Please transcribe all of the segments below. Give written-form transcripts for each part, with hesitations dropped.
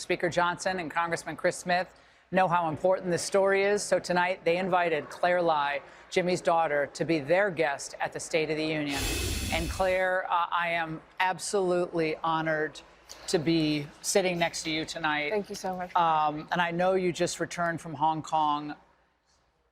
Speaker Johnson and Congressman Chris Smith know how important this story is. So tonight they invited Claire Lai, Jimmy's daughter, to be their guest at the State of the Union. And Claire, I am absolutely honored to be sitting next to you tonight. Thank you so much. And I know you just returned from Hong Kong.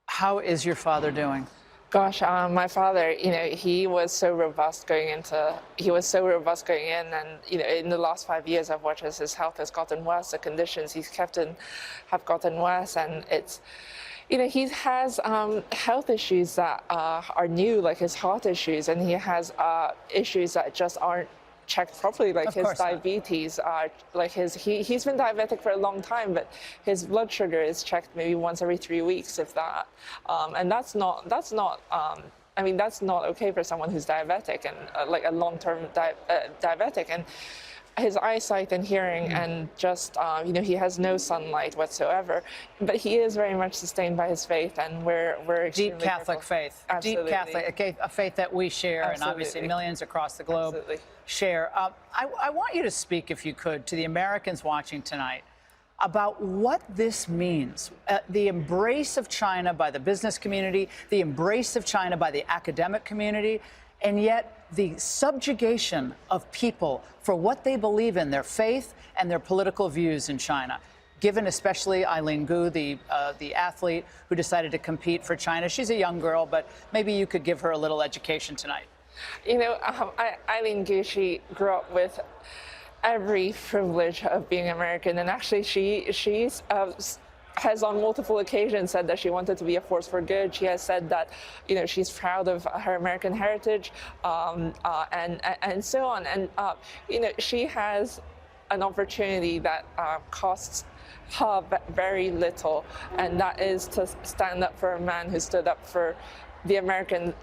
How is your father doing? Gosh, my father, he was so robust going in, and, in the last 5 years I've watched as his health has gotten worse, the conditions he's kept in have gotten worse, and it's, he has health issues that are new, like his heart issues, and he has issues that just aren't checked properly, like his diabetes. He's been diabetic for a long time, but his blood sugar is checked maybe once every 3 weeks, if that. And that's not okay for someone who's diabetic and like a long-term diabetic. And his eyesight and hearing, and just he has no sunlight whatsoever, but he is very much sustained by his faith, and we're extremely deep Catholic grateful. faith. Absolutely. Deep Catholic, a faith that we share. Absolutely. And obviously millions across the globe Absolutely. share. I want you to speak, if you could, to the Americans watching tonight about what this means. The embrace of China by the business community, the embrace of China by the academic community, and yet the subjugation of people for what they believe in, their faith and their political views in China. Given especially Eileen Gu, the athlete who decided to compete for China. She's a young girl, but maybe you could give her a little education tonight. Eileen Gu, she grew up with every privilege of being American, and actually she's has on multiple occasions said that she wanted to be a force for good. She has said that, she's proud of her American heritage, and so on. And, she has an opportunity that costs her very little, and that is to stand up for a man who stood up for the American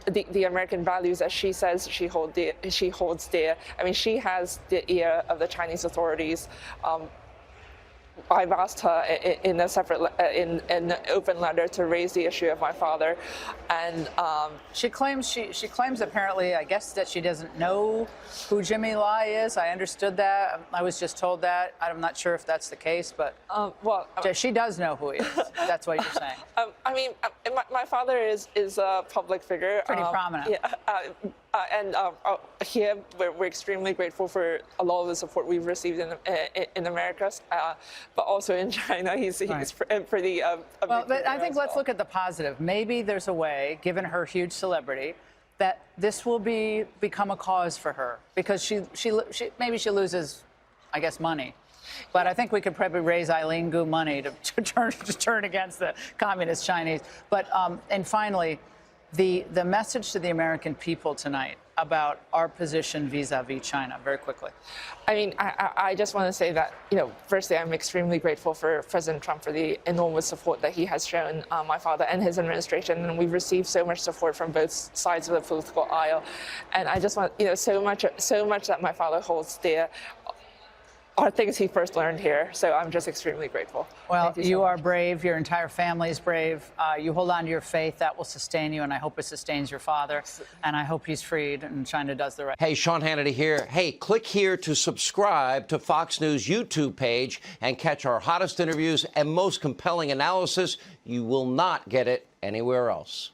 values that she says she holds dear. I mean, she has the ear of the Chinese authorities. I've asked her in a separate, in an open letter, to raise the issue of my father, and she claims apparently, I guess, that she doesn't know who Jimmy Lai is. I understood that. I was just told that. I'm not sure if that's the case, but she does know who he is. That's what you're saying. My father is a public figure, pretty prominent. Yeah. Here we're extremely grateful for a lot of the support we've received in America, but also in China, he's pretty. Well, but I think let's look at the positive. Maybe there's a way, given her huge celebrity, that this will become a cause for her, because maybe she loses, I guess, money. But I think we could probably raise Eileen Gu money to turn against the communist Chinese. But and finally, the message to the American people tonight about our position vis-a-vis China, very quickly. I just want to say that, firstly, I'm extremely grateful for President Trump for the enormous support that he has shown my father and his administration, and we've received so much support from both sides of the political aisle. And I just want, so much that my father holds dear are things he first learned here, so I'm just extremely grateful. Well, you are brave. Your entire family is brave. You hold on to your faith. That will sustain you, and I hope it sustains your father. And I hope he's freed and China does the right. Hey, Sean Hannity here. Hey, click here to subscribe to Fox News YouTube page and catch our hottest interviews and most compelling analysis. You will not get it anywhere else.